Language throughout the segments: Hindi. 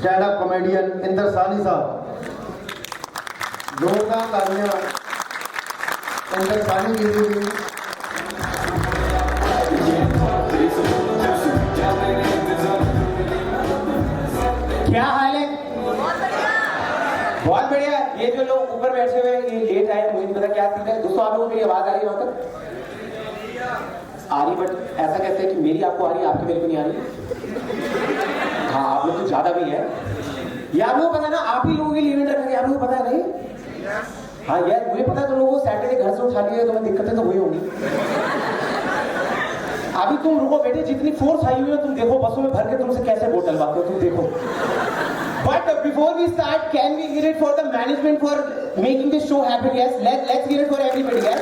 स्टैंड अप कॉमेडियन इंद्रसानी साहब, जोरदार तालियां इंद्रसानी के लिए। क्या हाल है? बहुत बढ़िया। ये जो लोग ऊपर बैठे हुए हैं, ये लेट आए, मुझे नहीं पता क्या सीन है। दोस्तों, आप लोगों को मेरी आवाज आ रही है वहां तक? आ रही, बट ऐसा कहते हैं कि मेरी आपको आ रही है, आपकी मेरे को नहीं आ रही। हाँ, आप लोग तो ज्यादा भी है। ये आप लोगों को पता है ना, आप ही लोगों के लिए इवेंट रखा गया, आप लोगों को पता है नहीं? हाँ यार, मुझे पता है तुम लोगों को सैटरडे घर से उठा लिया, तुम्हें दिक्कतें तो हुई होंगी। अभी तुम रुको बेटे, जितनी फोर्स आई हुई है तुम देखो, बसों में भर के तुमसे कैसे वोट डलवाते हो, तुम देखो। But before we start, can we hear it for the management for making this show happen? Yes, let's hear it for everybody. Yes.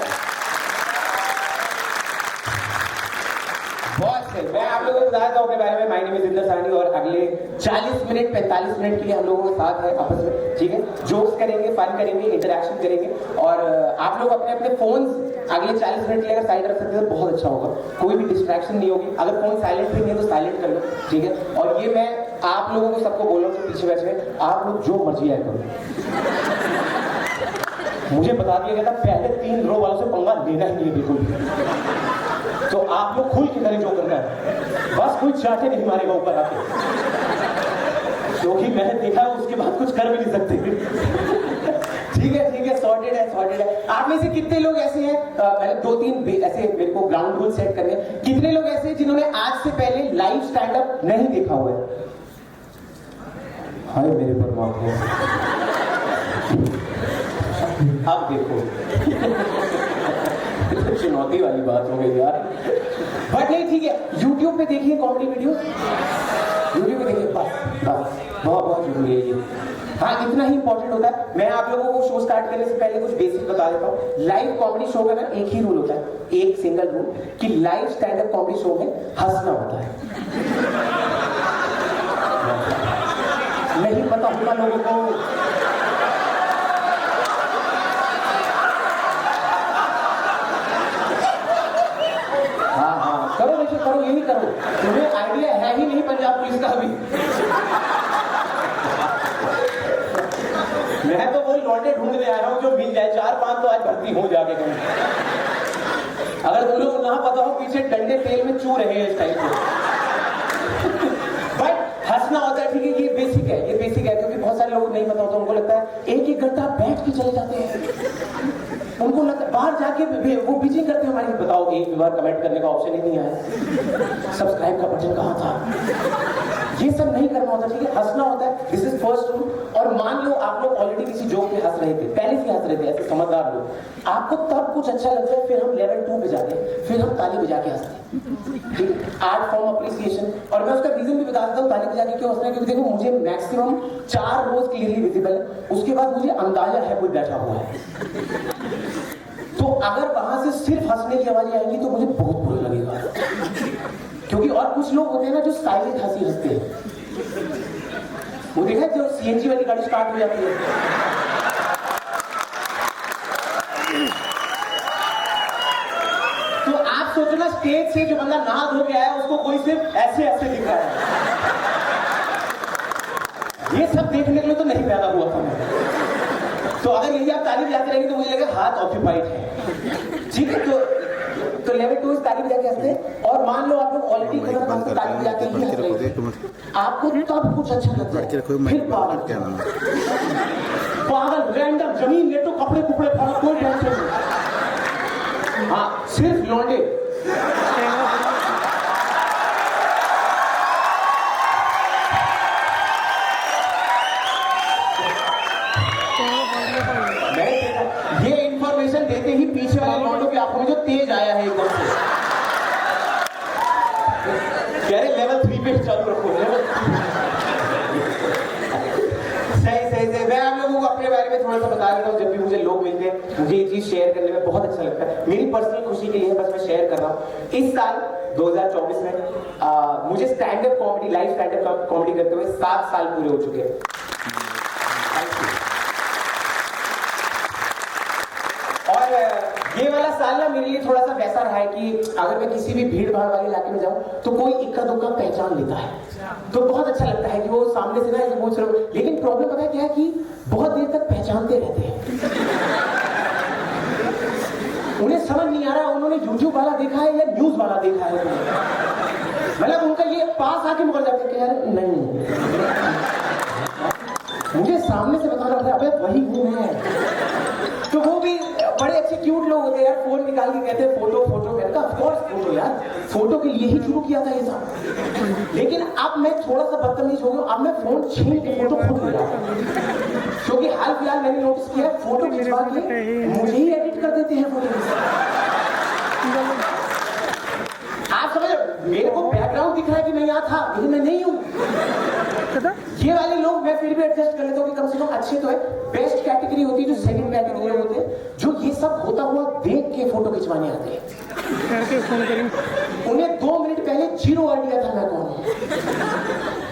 बहुत सही। मैं आप लोगों को बताता हूँ अपने बारे में। माय नेम इज इंद्रसानी और अगले 40 मिनट 45 मिनट के लिए हम लोगों के साथ है आपस में, ठीक है? जोक्स करेंगे, फन करेंगे, इंटरेक्शन करेंगे और आप लोग अपने अपने फोन्स अगले 40 मिनट के लिए अगर साइड रख सकते हैं तो बहुत अच्छा होगा। कोई भी डिस्ट्रैक्शन नहीं होगी। अगर फोन साइलेंट भी नहीं है तो साइलेंट कर लो, ठीक है? और ये मैं आप लोगों को सबको बोल रहा हूँ, पीछे बैठे हुए, आप लोग जो मर्जी है करो। मुझे बता दिया गया था पहले 3 रो वालों से पंगा लेना ही नहीं बिल्कुल। तो आप लोग खुल के करें जो करना है, बस कोई चाटे नहीं मारेगा ऊपर आके, क्योंकि मैंने देखा उसके बाद कुछ कर भी नहीं सकते। ठीक है, सॉर्टेड है। आप में से कितने लोग ऐसे हैं, मैंने 2-3 ऐसे मेरे को ग्राउंड रूल सेट करने, कितने लोग ऐसे हैं जिन्होंने आज से पहले लाइव स्टैंड अप नहीं देखा हुआ है? हाय मेरे परमात्मा, अब देखो। चुनौती वाली बात हो गई यार, बट नहीं, ठीक है। YouTube पे देखिए कॉमेडी वीडियो, YouTube पे देखिए, बस बहुत जरूरी है ये। हाँ, इतना ही इंपॉर्टेंट होता है। मैं आप लोगों को शो स्टार्ट करने से पहले कुछ बेसिक बता देता हूँ। लाइव कॉमेडी शो का ना एक ही रूल होता है, एक सिंगल रूल, कि live stand up comedy show में हंसना होता है। नहीं पता होगा लोगों को। करो बेटे, करो, यही करो। तुम्हें आइडिया है ही नहीं पंजाब पुलिस का अभी। मैं तो वो लौटे ढूंढने आया हूँ जो मिल जाए, 4-5 तो आज भर्ती हो जाके कहीं। अगर तुम लोग ना पता हो, पीछे डंडे तेल में चू रहे हैं इस टाइप से। बट हंसना होता है, ठीक है? ये बेसिक है, क्योंकि बहुत सारे लोग नहीं पता होता, उनको लगता है एक घंटा बैठ के चले जाते हैं। उनको लगता है बाहर जाके वो बिजी करते हैं हमारी। बताओ, एक बार कमेंट करने का ऑप्शन ही नहीं आया, सब्सक्राइब का बटन कहाँ था? ये सब नहीं करना होता, ठीक है? हंसना होता है, दिस इज फर्स्ट रूल। और मान लो आप लोग ऑलरेडी किसी जोक पे हंस रहे थे, पहले से हंस रहे थे, ऐसे समझदार लोग, आपको तब कुछ अच्छा लगता है, फिर हम लेवल 2 पे जाते हैं, फिर हम ताली बजा के हंसते हैं, ठीक है? Art form appreciation. और मैं उसका रीजन भी बता देता हूँ ताली बजा के क्यों हंसना है, क्योंकि देखो मुझे मैक्सिमम 4 रोज क्लियरली विजिबल है, उसके बाद मुझे अंदाजा है कोई बैठा हुआ है। तो अगर वहां से सिर्फ हंसने की आवाज आएगी तो मुझे बहुत बुरा लगेगा, क्योंकि और कुछ लोग होते हैं ना जो साइलेंट हंसी हंसते हैं। वो देखा है जो सीएनजी वाली गाड़ी स्टार्ट हो जाती है, तो आप सोचो ना, स्टेज से जो बंदा नहा धो के आया उसको कोई सिर्फ ऐसे ऐसे दिख रहा है। ये सब देखने के लिए तो नहीं पैदा हुआ था मैं। तो अगर यही आप ताली बजाते रहेंगे तो मुझे लगेगा हाथ ऑक्यूपाइड है, ठीक है? तो लेवल 2 इस ताली बजा के हंसते हैं। और मान लो आप लोग ऑलरेडी ताली बजा के ही हंस रहे हैं, आपको तब कुछ अच्छा लगता है, फिर पागल रैंडम जमीन लेटो, कपड़े कुपड़े फाड़ो, कोई टेंशन नहीं। हाँ, सिर्फ लौंडे। ये इंफॉर्मेशन देते ही पीछे वाले लौंडों की आंखों में जो तेज आया है एकदम से, कह रहे लेवल 3 पे चालू रखो, लेवल 3। सही। मैं आप लोगों को अपने बारे में थोड़ा सा बता देता हूँ। जब भी मुझे लोग मिलते हैं, मुझे ये चीज शेयर करने में बहुत अच्छा लगता है। मेरी पर्सनल खुशी के लिए बस मैं शेयर कर रहा हूँ। इस साल 2024 में मुझे stand up comedy, live stand up comedy करते हुए 7 साल पूरे हो चुके हैं। और ये वाला साल ना मेरे लिए थोड़ा सा वैसा रहा है कि अगर मैं किसी भी भीड़ भाड़ वाले इलाके में जाऊं तो कोई इक्का दुक्का पहचान लेता है, तो बहुत अच्छा लगता है कि वो सामने से ना ऐसे पूछ रहे हो। लेकिन प्रॉब्लम पता है क्या है कि बहुत देर तक पहचानते रहते हैं, उन्हें समझ नहीं आ रहा उन्होंने यूट्यूब वाला देखा है या न्यूज वाला देखा है। मतलब उनका ये पास आके मुकर जाते हैं कि यार नहीं, मुझे सामने से बताना था, अबे वही हूं मैं। तो वो भी बड़े अच्छे क्यूट लोग होते हैं यार, फोन निकाल के कहते हैं फोटो फोटो। मैंने कहा ऑफ कोर्स फोटो यार, फोटो के लिए ही शुरू किया था ये सब। लेकिन अब मैं थोड़ा सा बदतमीज हो गया, अब मैं फोन छीन के फोटो खुद ले रहा हूं। क्योंकि हाल फिलहाल मैंने नोटिस किया फोटो खिंचवा के मुझे ही एडिट कर देते हैं फोटो। आप समझ, मेरे को बैकग्राउंड दिख रहा है कि मैं यहाँ था, लेकिन मैं नहीं हूँ। ये वाले लोग मैं फिर भी एडजस्ट कर लेता हूँ कि कम से कम अच्छे तो है। बेस्ट कैटेगरी होती है जो सेकंड कैटेगरी में होते हैं, जो ये सब होता हुआ देख के फोटो खिंचवाने आते हैं। उन्हें 2 मिनट पहले जीरो आइडिया था मैं कौन हूँ।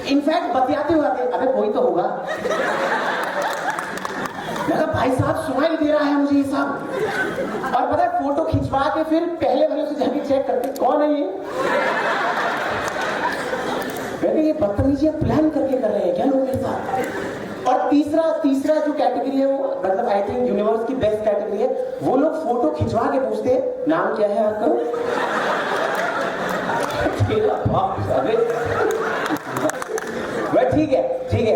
इनफैक्ट बतियाते हुए आते, अबे कोई तो होगा। मैं कहा भाई साहब सुनाई दे रहा है मुझे ये सब। और पता है फोटो खिंचवा के फिर पहले वाले से जाके चेक करते कौन है ये। मैंने ये बदतमीजी प्लान करके कर रहे हैं क्या लोग मेरे साथ। और तीसरा जो कैटेगरी है वो मतलब आई थिंक यूनिवर्स की बेस्ट कैटेगरी है, वो लोग फोटो खिंचवा के पूछते हैं नाम क्या है आपका। ठीक है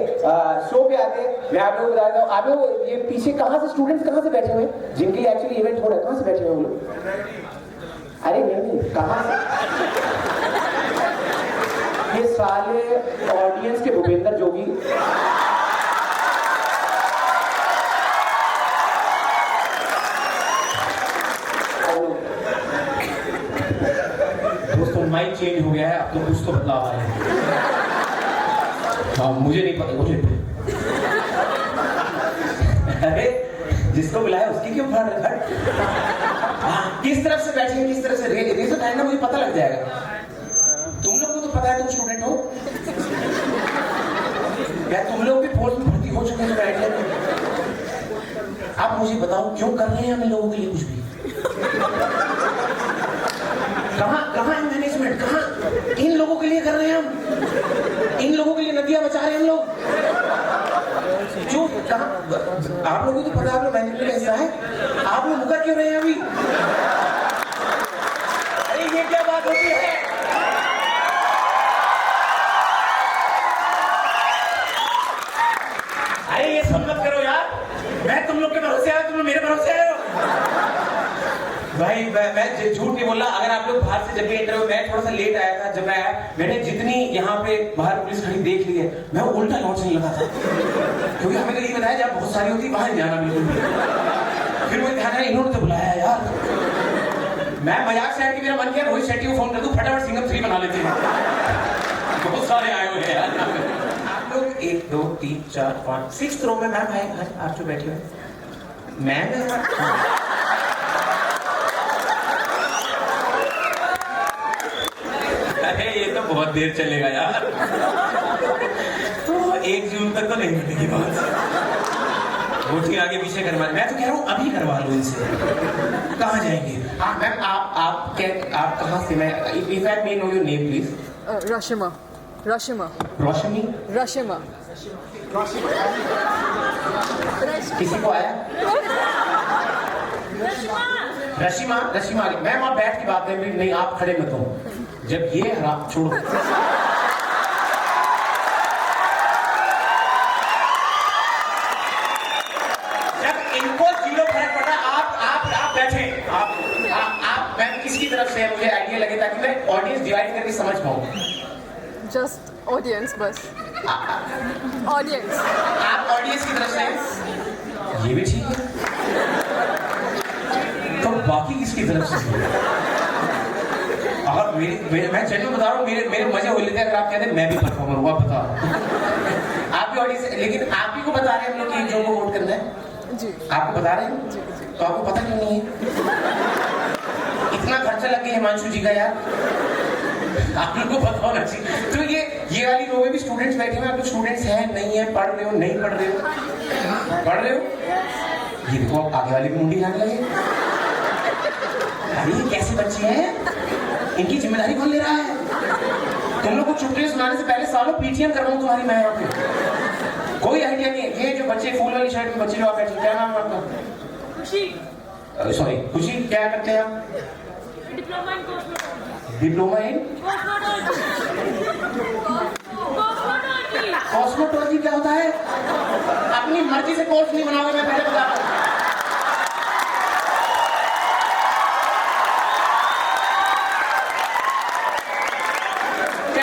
शो पे आते हैं। मैं आप लोगों को बताता हूँ, आप लोग ये पीछे कहाँ से स्टूडेंट्स कहाँ से बैठे हुए हैं जिनके एक्चुअली इवेंट हो रहा है, कहाँ से बैठे हुए लोग? अरे नहीं कहाँ से? ये साले ऑडियंस के भूपेंद्र जोगी। दोस्तों माइक चेंज हो गया है, अब तो कुछ तो बदलाव आया है। हाँ मुझे नहीं पता, मुझे अरे जिसको बुलाया उसकी क्यों फाड़ रहा है? किस तरफ से बैठे किस तरह से रीजन है ना, मुझे पता लग जाएगा। तुम लोग को तो पता है तुम स्टूडेंट हो या तुम लोग भी फोर्स में भर्ती हो चुके हैं बैठे। आप मुझे बताओ क्यों कर रहे हैं हम लोगों के लिए कुछ भी? कहाँ है मैनेजमेंट? कहाँ इन लोगों के लिए कर रहे हैं हम? इन लोगों के लिए नदियां बचा रहे हैं हम लोग। जो कहाँ आप लोगों को तो पता है, आप लोग मैनेजमेंट का हिस्सा है, आप लोग मुकर क्यों रहे हैं अभी? अरे ये क्या बात होती है? अरे ये सब मत करो यार, मैं तुम लोग के भरोसे आया, तुम लोग मेरे भरोसे आए हो। भाई मैं झूठ नहीं बोल रहा। अगर आप लोग बाहर से जब भी एंटर हुए, मैं थोड़ा सा लेट आया था, जब मैं आया मैंने जितनी यहाँ पे बाहर पुलिस खड़ी देख ली है, मैं उल्टा लौटने लगा था क्योंकि हमें तो ये बताया जब बहुत सारी होती बाहर जाना बिल्कुल। फिर मुझे ध्यान आया इन्होंने तो बुलाया यार। मैं मजाक से आके मेरा मन किया रोहित शेट्टी को फोन कर दूं, फटाफट सिंघम 3 बना लेते हैं। बहुत सारे आए हुए हैं यार। आप लोग 1 2 3 4 5 6 रो में मैम आए, आप जो बैठे हुए मैम। अरे ये तो बहुत देर चलेगा यार, तो 1 जून तक तो नहीं मिलेगी बात। वोटिंग आगे पीछे करवा, मैं तो कह रहा हूँ अभी करवा लो इनसे। कहाँ जाएंगे? हाँ मैम आप कहाँ से? मैं if I may know your name please. Rashima. Roshni. Rashima. किसी को आया? रशिमा मैम आप बैठ की बात करें, नहीं आप खड़े मत हो। जब ये हराम छोड़ो, जब इनको 0 फर्क पड़ा, आप बैठे। आप मैम किसकी तरफ से है मुझे आइडिया लगे ताकि मैं ऑडियंस डिवाइड करके समझ पाऊँ। Just audience बस। Audience. आप ऑडियंस की तरफ से हैं, ये भी ठीक है। तो बाकी किसकी तरफ से? और मैं जेन्युइन बता रहा हूँ, मेरे मजे हो लेते हैं अगर आप कहते हैं मैं भी परफॉर्मर हूँ। आप बताओ आप भी ऑडियंस, लेकिन आप ही को बता रहे हैं हम लोग कि जो को वोट करना है जी। आपको बता रहे हैं जी। तो आपको पता क्यों नहीं है? इतना खर्चा लग गया हिमांशु जी का यार, आप लोग को पता होना चाहिए। तो ये वाली रो में भी स्टूडेंट्स बैठे हुए हैं। आप लोग स्टूडेंट्स हैं नहीं है, पढ़ रहे हो नहीं पढ़ रहे हो? पढ़ रहे हो? ये देखो आगे वाली भी मुंडी लाने लगे। ये कैसे बच्चे हैं, इनकी जिम्मेदारी कौन ले रहा है? तुम लोग को चुटकुले सुनाने से पहले सालों पीटीएम करवाऊं तुम्हारी मैं यहाँ पे। कोई आइडिया नहीं है। ये जो बच्चे फूल वाली शर्ट में बच्चे जो आप बैठे, क्या नाम है आपका? खुशी। सॉरी, खुशी क्या करते हैं आप? Diploma in cosmetology. क्या होता है? अपनी मर्जी से कोर्स नहीं बनाओगे, मैं पहले बता रहा हूं।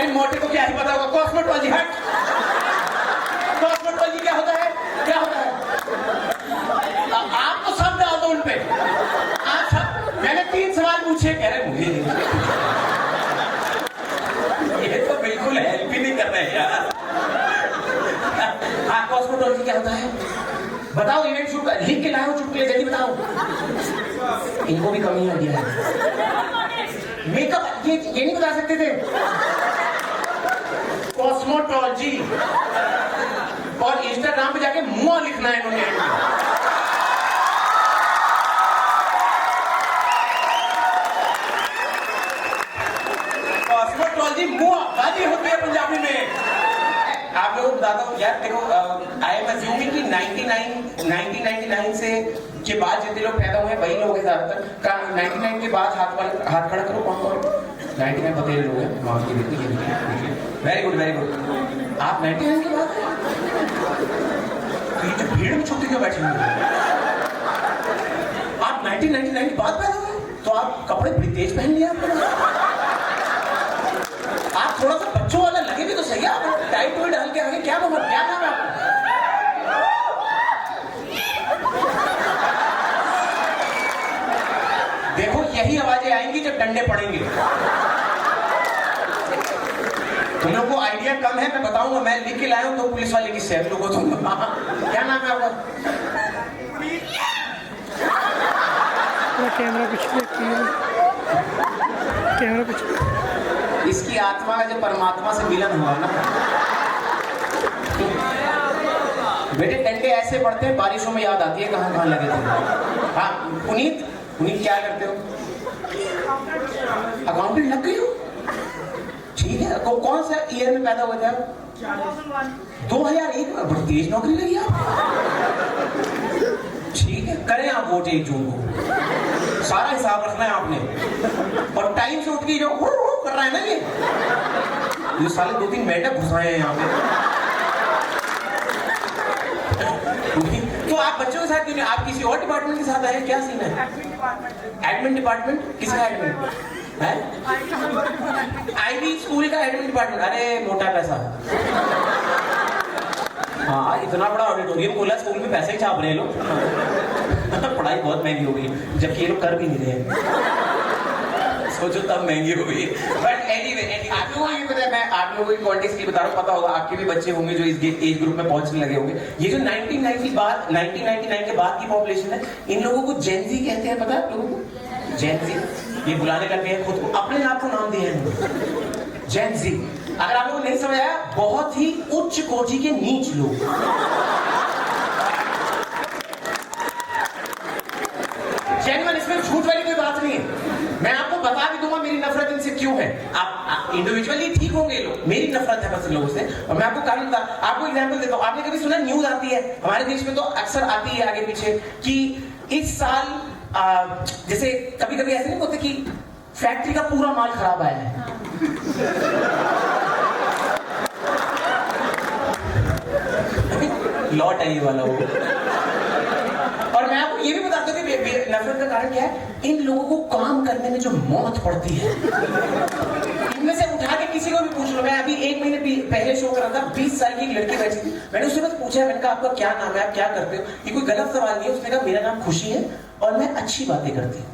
मोटे को क्या ही पता होगा? कॉस्मेटोलॉजी। हट, कॉस्मेटोलॉजी क्या होता है? क्या होता है? आप तो सब डाल दो उन पे। आप सब, मैंने 3 सवाल पूछे, कह रहे मुझे नहीं। ये तो बिल्कुल हेल्प ही नहीं कर रहे यार। कॉस्मेटोलॉजी क्या होता है? बताओ, इवेंट शूट लिख के लाए हो चुटकुले, जल्दी बताओ। इनको भी कमी आ गया है। मेकअप ये नहीं बता सकते थे? कॉस्मेटोलॉजी। और इंस्टाग्राम पे जाके मुआ लिखना है इन्होंने। कॉस्मेटोलॉजी मुआ गाली होती है पंजाबी में। आप लोगों को बताता हूँ यार, देखो, आई एम अज्यूमिंग कि 1999 से के बाद जितने लोग पैदा हुए वही लोग हैं ज्यादातर। 99 के बाद हाथ खड़ा करो, कौन 99 बतेरे लोग हैं वहां की। Very good, very good. आप 99 के बाद तो ये जो भीड़ में छुपते क्यों बैठे हुए? आप 1999 के बाद पैदा हुए तो आप कपड़े बड़ी तेज पहन लिया आपने। आप थोड़ा सा बच्चों वाला लगे भी तो सही है। आप टाइट वाइट डाल के आगे क्या नाम है आपका? देखो, यही आवाजें आएंगी जब डंडे पड़ेंगे। तुम लोग को आइडिया कम है, मैं बताऊंगा। मैं लिख के लाया हूं तो पुलिस वाले की सेफ लोगों तुम। क्या नाम है आपका? कैमरा कुछ इसकी आत्मा का जो परमात्मा से मिलन हुआ ना। बेटे, डंडे ऐसे पड़ते हैं, बारिशों में याद आती है कहां कहां लगे थे। हाँ, पुनीत क्या करते हो? अकाउंटेंट लग गई हो? ठीक है। कौन सा ईयर में पैदा हुए थे आप? 2001 में। बड़ी तेज नौकरी लगी आप। ठीक है, करें आप वोट 1 जून को। सारा हिसाब रखना है आपने। और टाइम से उठ के जो कर रहा है ना, ये साले 2-3 मेंढक घुसाए हैं यहाँ पे। तो आप बच्चों के साथ क्यों नहीं? आप किसी और डिपार्टमेंट के साथ आए? क्या सीन है? Admin department? किसका एडमिन है? आईबी स्कूल का एडमिन डिपार्टमेंट। अरे मोटा पैसा। हाँ, इतना बड़ा ऑडिटोरियम खोला, स्कूल में पैसे ही छाप रहे हैं लोग। पढ़ाई बहुत महंगी हो गई, जबकि ये लोग कर भी नहीं रहे। सोचो तब महंगी हो गई। बट एनीवे, आप लोगों को ये पता है, मैं आप लोगों की कॉन्टेक्स्ट की बता रहा हूँ, पता होगा आपके भी बच्चे होंगे जो इस एज ग्रुप में पहुंचने लगे होंगे। ये जो 1999 के बाद की पॉपुलेशन है, इन लोगों को जेनजी कहते हैं। पता है आप लोगों को? जेनजी। ये बुलाने लगे हैं खुद को, अपने आप को नाम दिए हैं जेनजी। अगर आप लोगों को नहीं समझ आया, बहुत ही उच्च कोटि के नीच लोग। जेन्युइन, इसमें झूठ वाली कोई बात नहीं है। मैं आपको बता भी दूंगा मेरी नफरत इनसे क्यों है। आप इंडिविजुअली ठीक होंगे लोग, मेरी नफरत है बस इन लोगों से। और मैं आपको कारण बता, आपको एग्जांपल देता हूं। आपने कभी सुना, न्यूज आती है हमारे देश में तो अक्सर आती है आगे पीछे, कि इस साल जैसे कभी कभी ऐसे नहीं होते कि फैक्ट्री का पूरा माल खराब आया है। लॉट है ये वाला वो। और मैं आपको ये भी बताता हूँ कि नफरत का कारण क्या है। इन लोगों को काम करने में जो मौत पड़ती है, इनमें से उठा के किसी को भी पूछ लो। मैं अभी 1 महीने पहले शो कर रहा था, 20 साल की एक लड़की बैठी थी। मैंने उससे बस पूछा, मैंने कहा आपका क्या नाम है, आप क्या करते हो? ये कोई गलत सवाल नहीं है। उसने कहा मेरा नाम खुशी है और मैं अच्छी बातें करती हूँ।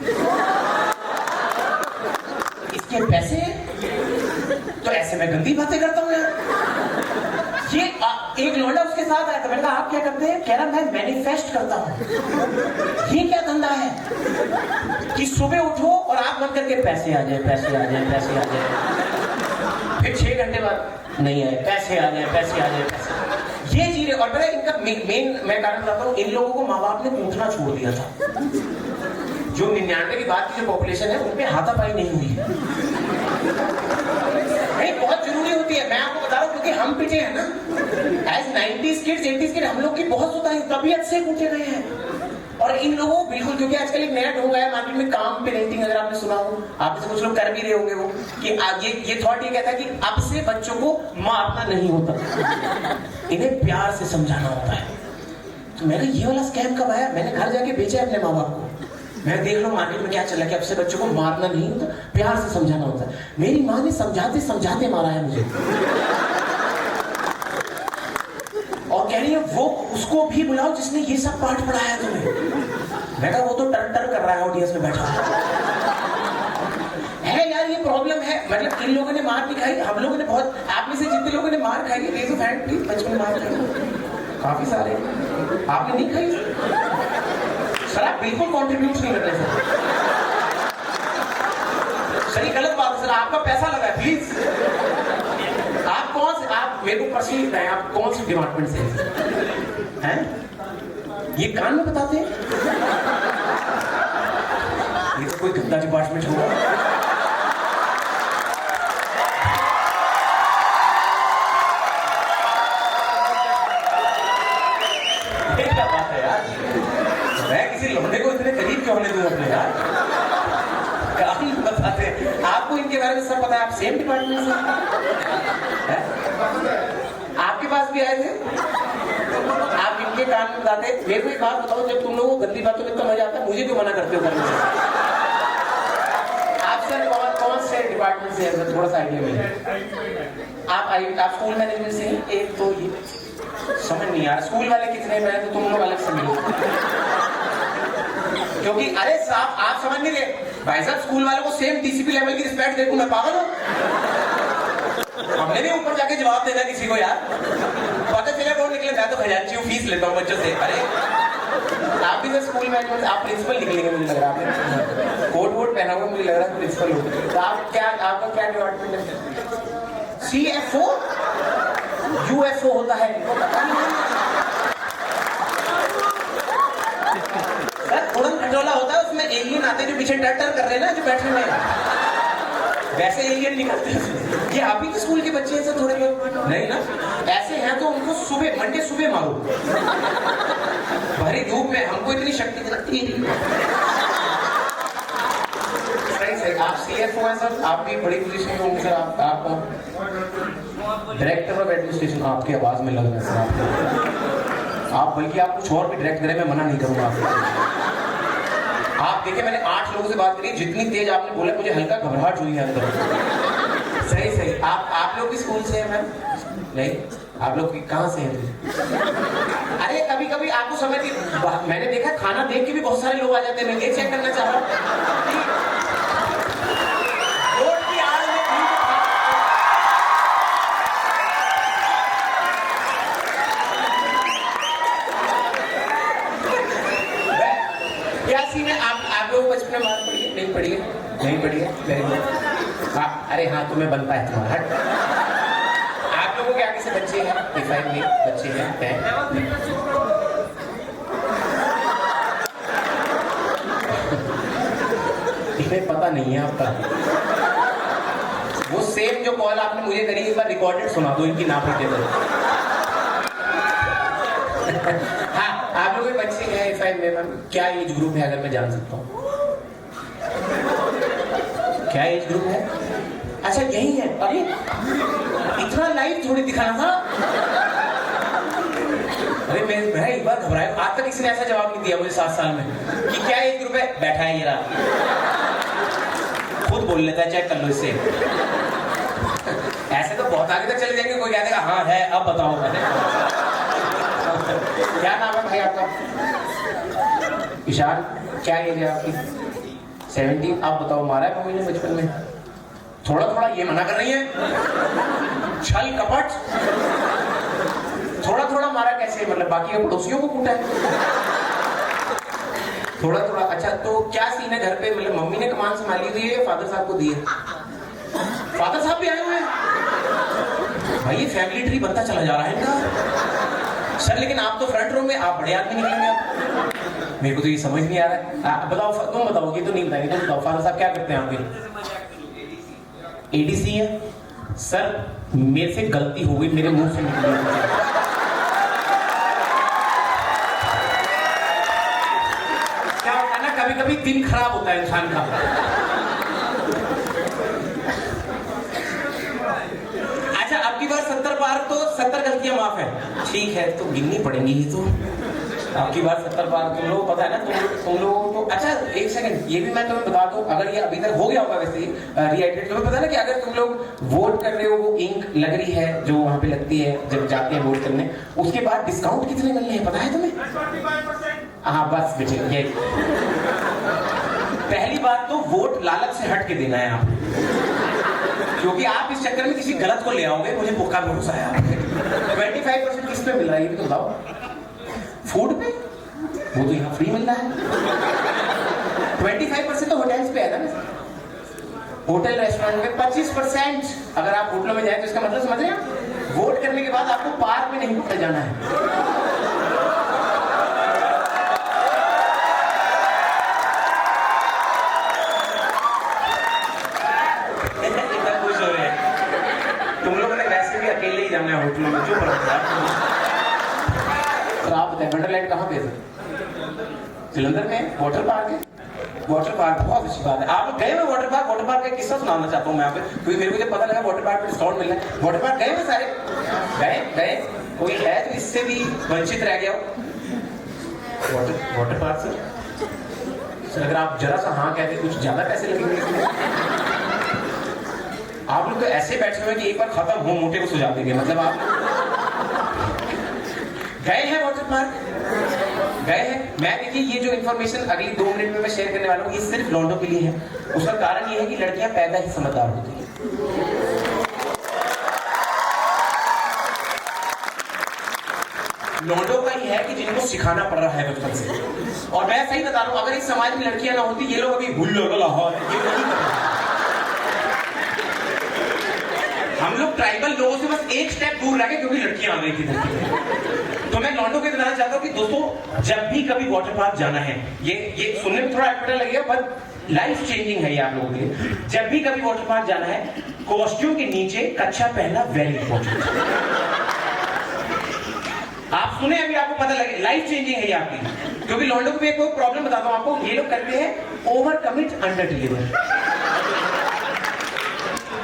इसके पैसे तो ऐसे मैं गंदी बातें करता हूँ यार। ये एक लौंडा उसके साथ आया था। मैंने कहा आप क्या करते हैं? कह रहा मैं मैनिफेस्ट करता हूँ। ये क्या धंधा है कि सुबह उठो और आंख बंद करके पैसे आ जाए, पैसे आ जाए, पैसे आ जाए, फिर 6 घंटे बाद नहीं आए, पैसे आ जाए, पैसे आ जाए, पैसे। ये चीजें। और पता है इनका मेन मैं कारण बताता हूँ, इन लोगों को माँ बाप ने पूछना छोड़ दिया था। जो 99 के बाद की जो पॉपुलेशन है उनपे हाथापाई नहीं हुई है। नहीं, बहुत जरूरी होती है, मैं आपको बता रहा हूँ, क्योंकि हम पिटे हैं ना as 90s kids 80s kids, हम लोग की बहुत होता है, तबीयत से कूटे गए हैं। और इन लोगों को बिल्कुल, क्योंकि आजकल एक नया ढोंग आया मार्केट में, काम पेरेंटिंग, अगर आपने सुना हो, आप से कुछ लोग कर भी रहे होंगे वो, कि ये थॉट ये कहता है कि अब से बच्चों को मारना नहीं होता, इन्हें प्यार से समझाना होता है। तो मैंने ये वाला स्कैम कब आया, मैंने घर जाके बेचा है अपने माँ बाप को। मैं देख लो मार्केट में क्या चल रहा है कि अब से बच्चों को मारना नहीं होता, प्यार से समझाना होता है। मेरी माँ ने समझाते समझाते मारा है मुझे, और कह रही है वो उसको भी बुलाओ जिसने ये सब पाठ पढ़ाया तुम्हें। मैं कहा वो तो टर टर कर रहा है ऑडियंस में बैठा है यार, ये प्रॉब्लम है। मतलब इन लोगों ने मार नहीं खाई, हम लोगों ने बहुत, आप में से जितने लोगों ने मार खाई है रेज ऑफ हैंड प्लीज, बचपन में मार खाई काफी सारे, आपने नहीं खाई सर? आप बिल्कुल कॉन्ट्रीब्यूट नहीं कर रहे सर, ये गलत बात है सर, आपका पैसा लगा है प्लीज। आप कौन से, आप मेरे को पर्सनली बताएं, आप कौन से डिपार्टमेंट से हैं? ये कान में बताते हैं? ये तो कोई गंदा डिपार्टमेंट होगा। क्या बात है यार, मैं किसी लौंडे को इतने करीब क्यों होने दूं अपने यार? काफी बताते हैं, आपको इनके बारे में सब पता है, आप सेम डिपार्टमेंट से हैं? आपके पास भी आए थे, आप इनके कान में बताते। मेरे को एक बात बताओ, जब तुम लोगों को गंदी बातों में इतना मजा आता है, मुझे क्यों मना करते हो करने से? आप सर कौन से डिपार्टमेंट से हैं, थोड़ा सा आइडिया मिले। आप स्कूल मैनेजमेंट से हैं? एक तो ये समझ नहीं आ रहा, स्कूल वाले कितने में, तो तुम लोग अलग से मिलो, क्योंकि अरे साहब आप समझ नहीं रहे भाई साहब, स्कूल वालों को सेम डीसीपी लेवल की रिस्पेक्ट देखूं मैं पागल हूं? हमने भी ऊपर जाके जवाब देना किसी को यार, पता चला कौन निकले, मैं तो खजांची हूँ, फीस लेता हूँ बच्चों से। अरे आप भी तो स्कूल मैनेजमेंट, आप प्रिंसिपल निकलेंगे मुझे लग रहा है, आपने कोट वोट पहना हुआ, मुझे लग रहा है प्रिंसिपल हो। तो आप क्या, आपका क्या डिपार्टमेंट है? CFO UFO होता है, उड़न खटोला होता है, उसमें एलियन आते जो पीछे टर कर रहे हैं ना, जो बैठे हुए हैं, वैसे एलियन निकलते हैं। ये आप ही के स्कूल के बच्चे हैं थोड़े बहुत नहीं ना, ऐसे हैं तो उनको सुबह मंडे सुबह मारो भरी धूप में, हमको इतनी शक्ति लगती है। सही, आप CFO हैं सर, आप भी बड़ी पोजीशन में होंगे सर, आप डायरेक्टर ऑफ एडमिनिस्ट्रेशन, आपकी आवाज में लग रहा है सर आप बल्कि आप कुछ और भी डायरेक्ट करें, मैं मना नहीं करूंगा आपको। आप देखिए, मैंने 8 लोगों से बात करी, जितनी तेज आपने बोला मुझे हल्का घबराहट हुई है अंदर। सही, आप लोग भी स्कूल से हैं मैम? नहीं, आप लोग कहाँ से हैं? अरे कभी कभी आपको समझ नहीं, मैंने देखा खाना देख के भी बहुत सारे लोग आ जाते हैं, मैं ये चेक करना चाह रहा हूँ। आप लोग बचपन में मार पड़ी है? नहीं पड़ी है? नहीं पड़ी है, वेरी गुड। अरे हाँ, तुम्हें बनता है तुम्हारा। आप लोगों के आगे से बच्चे हैं, डिफाइन नहीं, बच्चे हैं। इन्हें पता नहीं है आपका, वो सेम जो कॉल आपने मुझे करी, एक बार रिकॉर्डेड सुना दो इनकी, ना पड़ते तो। हाँ, आप लोग के बच्चे हैं F5 में मैम, क्या एज ग्रुप है अगर मैं जान सकता हूँ? क्या एज ग्रुप है? अच्छा यही है। अरे इतना लाइव थोड़ी दिखाना था। अरे मैं एक बार घबराया, आज तक किसी ने ऐसा जवाब नहीं दिया मुझे 7 साल में कि क्या एज ग्रुप है। बैठा है ये रहा, खुद बोल लेता है, चेक कर लो इससे। ऐसे तो बहुत आगे तक चले जाएंगे, कोई कह देगा हाँ है, अब बताओ। मैंने क्या नाम है भाई आपका? ईशान, क्या एज है आपकी? 17। आप बताओ, मारा है मम्मी ने बचपन में? थोड़ा थोड़ा ये मना कर रही है, छल कपट, थोड़ा थोड़ा मारा कैसे, मतलब बाकी पड़ोसियों को कूटा है? थोड़ा थोड़ा। अच्छा तो क्या सीन है घर पे, मतलब मम्मी ने कमान संभाली हुई है, फादर साहब को दी है? फादर साहब भी आए हुए हैं भाई, ये फैमिली ट्री बनता चला जा रहा है इनका। सर लेकिन आप तो फ्रंट रो में, आप बड़े आदमी निकलेंगे आप। मेरे को तो ये समझ नहीं आ रहा है। बताओ, तुम बताओ, ये तो नहीं बताएंगे, तुम बताओ फादर साहब क्या करते हैं आपके? एडीसी है सर। मेरे से गलती हो गई, मेरे मुंह से निकली। कभी कभी दिन खराब होता है इंसान का। अच्छा, अब की बार 70 पार तो 70 गलतियां माफ है, ठीक है, तो गिननी पड़ेंगी ही। तो अब की बार 70 पार तुम लोग पता है ना, तुम लोग तो। अच्छा एक सेकंड, ये भी मैं तुम्हें बता दूं, अगर ये अभी तक हो गया होगा वैसे ही रिहाइड्रेट, तुम्हें पता है ना कि अगर तुम लोग वोट कर रहे हो, वो इंक लग रही है जो वहां पे लगती है जब जाते हैं वोट करने, उसके बाद डिस्काउंट कितने मिलने हैं पता है तुम्हें? हाँ बस बेटे, ये पहली बात तो वोट लालच से हट के देना है आप, क्योंकि आप इस चक्कर में किसी गलत को ले आओगे, मुझे पक्का भरोसा है आपके। 25% किस पे मिल रहा है ये भी तो बताओ? फूड पे, वो तो यहाँ फ्री मिल रहा है। 25% तो होटल्स पे है ना, होटल रेस्टोरेंट में 25%। अगर आप होटलों में जाए तो इसका मतलब समझ रहे हैं, वोट करने के बाद आपको पार्क में नहीं घूमने जाना है। अकेले ही जाना है होटलों में, जो तो आप बताएं वंडरलैंड कहाँ पे है? जलंधर में वाटर पार्क है। वाटर पार्क बहुत अच्छी बात है। आप गए हुए वाटर पार्क? वाटर पार्क का किस्सा सुनाना चाहता हूँ मैं यहाँ पे, क्योंकि मेरे को जब पता लगा वाटर पार्क में डिस्काउंट मिल रहा है। वाटर पार्क गए हुए सारे? गए कोई है जो इससे भी वंचित रह गया हो? वाटर पार्क सर, अगर आप जरा सा हाँ कहते कुछ ज्यादा पैसे लगेंगे। आप लोग तो ऐसे बैठे हुए कि एक बार खत्म हो मोटे को सुझा देंगे। मतलब आप गए हैं वाटर पार्क? गए हैं? मैं देखिए ये जो इन्फॉर्मेशन अगली 2 मिनट में मैं शेयर करने वाला हूँ, ये सिर्फ लौंडों के लिए है। उसका कारण ये है कि लड़कियां पैदा ही समझदार होती हैं। लौंडों का ही है कि जिनको सिखाना पड़ रहा है बचपन से। और मैं सही बता रहा हूँ, अगर इस समाज में लड़कियां ना होती, ये लोग अभी भूल हम लोग ट्राइबल लोगों से बस एक स्टेप दूर रह गए, क्योंकि लड़कियां आ गई थी धरती पे। तो मैं लौंडों को बताना चाहता हूँ कि दोस्तों, जब भी कभी वाटर पार्क जाना है, ये सुनने में थोड़ा अटपटा लगेगा पर लाइफ चेंजिंग है ये आप लोगों के लिए। जब भी कभी वाटर पार्क जाना है, कॉस्ट्यूम के नीचे कच्छा पहनना वेरी इंपॉर्टेंट। आप सुने अभी आपको पता लगे, लाइफ चेंजिंग है ये आपकी। क्योंकि लौंडों को एक प्रॉब्लम बताता हूँ आपको, ये लोग करते हैं ओवर कमिट अंडर डिलीवर।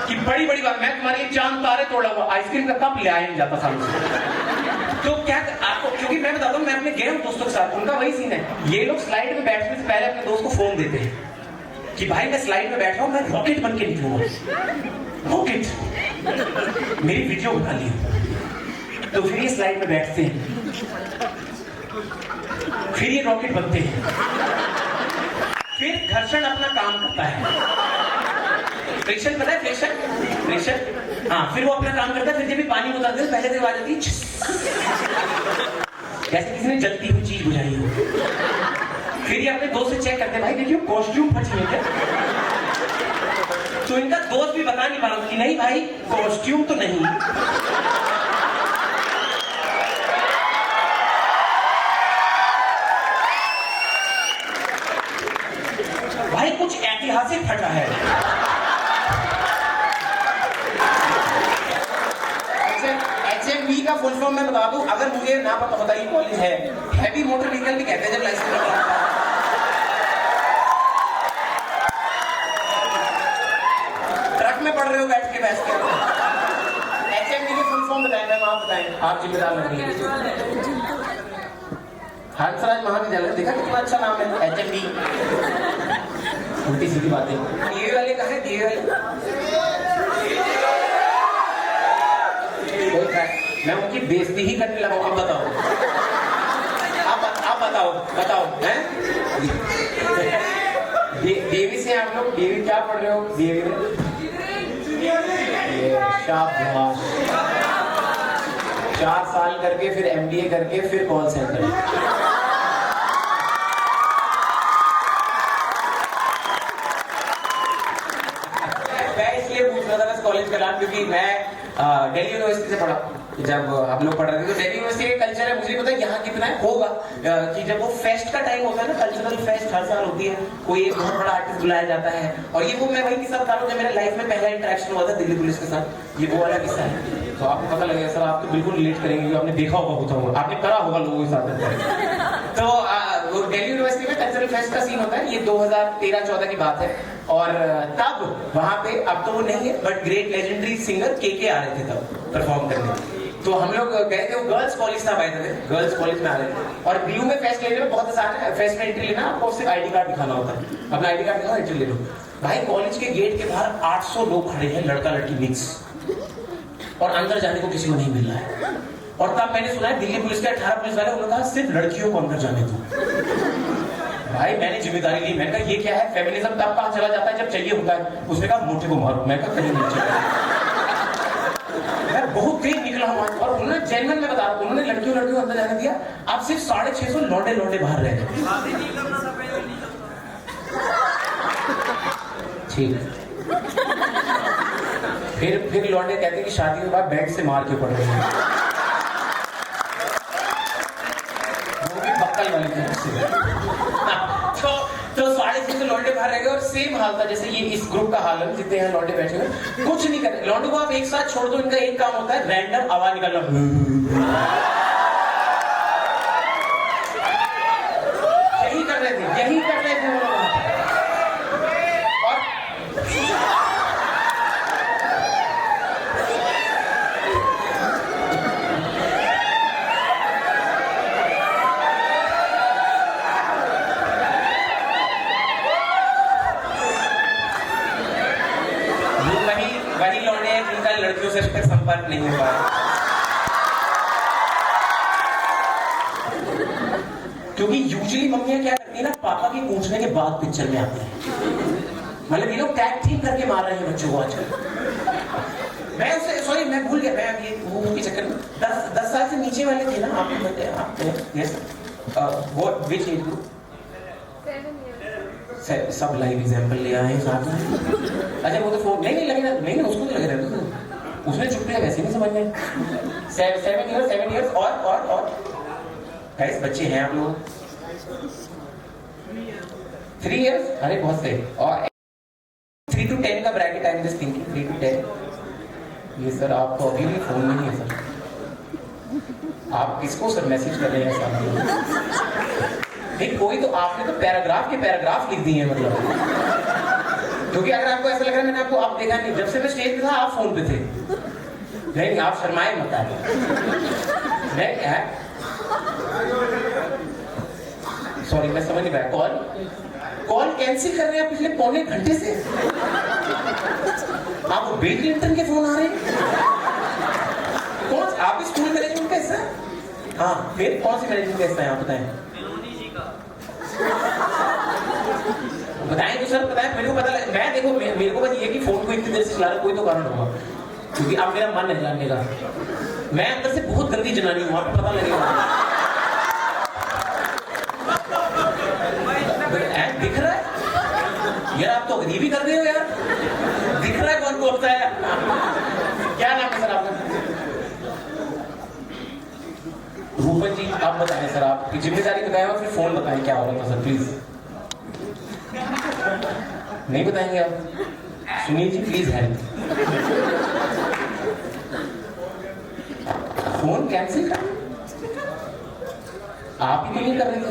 कि बड़ी बड़ी बात, मैं तुम्हारे लिए चांद तारे तोड़ा हुआ आइसक्रीम का कप ले आया नहीं जाता सालों से। तो क्या आपको, क्योंकि मैं बताता हूँ, मैं अपने गए हूँ दोस्तों के साथ, उनका वही सीन है। ये लोग स्लाइड में बैठने से पहले अपने दोस्त को फोन देते हैं कि भाई मैं स्लाइड में बैठा हूँ, मैं रॉकेट बन के निकलूंगा, रॉकेट, मेरी वीडियो बना ली। तो फिर ये स्लाइड में बैठते हैं, फिर ये रॉकेट बनते हैं, फिर घर्षण अपना काम करता है। फ्रिक्शन पता है? फ्रिक्शन, हाँ, फिर वो अपना काम करता है। फिर जब भी पानी में उतरते हैं, पहले तो आवाज आती है जैसे किसी ने जलती हुई चीज बुझाई हो। फिर ये अपने दोस्त से चेक करते हैं, भाई देखिए कॉस्ट्यूम फट गया क्या? तो इनका दोस्त भी बता नहीं पा रहा कि नहीं भाई कॉस्ट्यूम तो नहीं, भाई कुछ ऐतिहासिक फटा है। HMV का फुल फॉर्म मैं बता दूं, अगर मुझे ना पता होता ये कॉलेज है, हैवी मोटर व्हीकल भी कहते हैं जब लाइसेंस होता है। ट्रक में पढ़ रहे हो बैठ के HMV के फुल फॉर्म बताएं मैम, आप बताएं, आप जिम्मेदार लग रही है। हंसराज महाविद्यालय, देखा कितना अच्छा नाम है HMV। उल्टी सीधी बातें। ये वाले कहा है, ये वाले मैं उनकी बेइज्जती ही करने लगा। अब बताओ, आप बताओ हैं? देवी से आप लोग, देवी क्या पढ़ रहे हो? देवी में शाबाश, 4 साल करके फिर MBA करके फिर कॉल सेंटर। मैं इसलिए पूछ रहा था कॉलेज का नाम, क्योंकि मैं दिल्ली यूनिवर्सिटी से पढ़ा, जब हम लोग पढ़ रहे थे तो दिल्ली यूनिवर्सिटी का कल्चर है, मुझे नहीं पता यहाँ कितना होगा कि जब वो फेस्ट का टाइम होता है ना, कल्चरल फेस्ट हर साल होती है, कोई एक बहुत बड़ा आर्टिस्ट बुलाया जाता है। और ये वो मैं वही किस्सा बता रहा हूँ जब मेरे लाइफ में पहला इंटरेक्शन हुआ था दिल्ली पुलिस के साथ, ये वो वाला किस्सा है। तो आपको पता लगेगा सर, आप तो बिल्कुल रिलेट करेंगे, आपने देखा होगा, आपने करा होगा लोगों के साथ। तो दिल्ली यूनिवर्सिटी में कल्चरल फेस्ट का सीन होता है, ये 2013-14 की बात है। और तब वहां पे, अब तो वो नहीं है, बट ग्रेट लेजेंडरी सिंगर के आ रहे थे तब परफॉर्म करने। तो हम लोग गए थे, वो गर्ल्स कॉलेज था भाई, गर्ल्स कॉलेज में आ रहे थे। और ब्लू में फेस्ट लेने में बहुत आसान है, फेस्ट में एंट्री लेना, आपको सिर्फ आईडी कार्ड दिखाना होता है, अपना आईडी कार्ड दिखाओ, एंट्री ले लो। भाई कॉलेज के गेट के बाहर 800 लोग खड़े हैं, लड़का लड़की मिक्स, और अंदर जाने को किसी को नहीं मिल रहा है। और तब मैंने सुना है दिल्ली पुलिस के 18 पुलिस वाले, उन्होंने कहा सिर्फ लड़कियों को अंदर जाने दो। भाई मैंने जिम्मेदारी ली, मैंने कहा ये क्या है, फेमिनिज्म तब कहाँ चला जाता है जब चाहिए होता है। उसने कहा मोटे को मारो, मैं कहा कहीं नहीं चाहिए। मैं बहुत तेज निकला हूँ, और उन्होंने जेन्युइन में बता रहा हूँ, उन्होंने लड़कियों अंदर जाने दिया। अब सिर्फ 650 लौंडे बाहर रह गए। ठीक, फिर लौंडे कहते हैं कि शादी के बाद बेड से मार के पड़ रहे हैं, वो भी बक्कल वाली तरफ से। तो 650 लौंडे बाहर रह गए, और सेम हाल था जैसे ये इस ग्रुप का हाल है, जितने यहाँ लौंडे बैठे हुए, कुछ नहीं करते। लौंडों को आप एक साथ छोड़ दो, इनका एक काम होता है रैंडम आवाज निकालना। यही कर रहे थे वो लोग। वही लौंडे हैं जिनका लड़कियों से संपर्क नहीं हो पाया, क्योंकि यूजुअली मम्मियां क्या करती है ना, पापा के पूछने के बाद पिक्चर में आते हैं। मतलब ये लोग टैग टीम करके मार रहे हैं बच्चों को आजकल। मैं उससे सॉरी, मैं भूल गया, मैं ये वो के चक्कर में 10 साल से नीचे वाले थे ना आपके बच्चे, आप यस वो विच एज ग्रुप, सब लाइव एग्जांपल ले आए साथ में। अच्छा वो तो फोन नहीं लगे, नहीं उसको तो लगे रहते, उसने चुप किया, वैसे नहीं समझ में। 7 इयर्स और गाइस बच्चे हैं आप लोग। 3 इयर्स, अरे बहुत सही। और 3 to 10 का bracket I am just thinking, 3 to 10। ये सर आपको अभी भी फोन नहीं है सर, आप किसको सर मैसेज कर रहे हैं सर? नहीं कोई तो, आपने तो पैराग्राफ के पैराग्राफ लिख दिए हैं, मतलब क्योंकि अगर आपको ऐसा लग रहा है, मैंने आपको आप देखा नहीं, जब से मैं स्टेज पे था आप फोन पे थे। नहीं आप शर्माए मत आए, सॉरी मैं समझ नहीं पाया। कॉल कैंसिल कर रहे हैं पिछले पौने घंटे से, आपको बिल क्लिंटन के फोन आ रहे हैं। कौन, आप स्कूल मैनेजमेंट का हिस्सा है? हाँ फिर कौन सी मैनेजमेंट का हिस्सा है आप बताएं? बताएं तो सर, बताएं, मेरे को पता लगे। मैं देखो मेरे को बस ये कि फोन को इतनी देर से चला रहा, कोई तो कारण होगा, क्योंकि अब मेरा मन है जानने का। मैं अंदर से बहुत गंदी जनानी हूँ, आपको पता लगेगा। दिख रहा है यार, आप तो गरीबी कर रहे हो यार, दिख रहा है कौन बोलता है। क्या नाम है सर आपका? रूपन जी, आप बताएं सर, आपकी जिम्मेदारी बताएं और फिर फोन बताएं क्या हो रहा था सर, प्लीज। नहीं बताएंगे आप? Sunil ji please help. Phone cancel कर, आप ही तो नहीं कर रहे थे।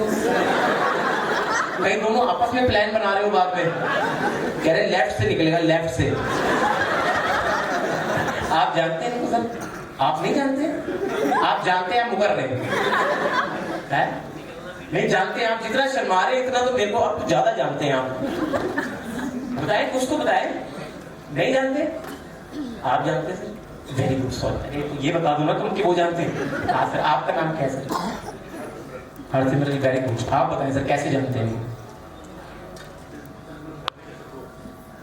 कहीं दोनों आपस में प्लान बना रहे हो बाद में, कह रहे लेफ्ट से निकलेगा, लेफ्ट से। आप जानते हैं सर? आप नहीं जानते? आप जानते हैं आप मुकर रहे हैं? नहीं जानते आप, जितना शर्मा रहे इतना तो मेरे को आप ज्यादा जानते हैं। आप बताएं, कुछ तो बताएं। नहीं जानते? आप जानते सर? वेरी गुड सॉरी, ये बता दो ना तुम कि वो जानते हैं। हाँ सर, आपका नाम क्या है सर? Harsimran, very good. आप बताएं सर कैसे जानते हैं?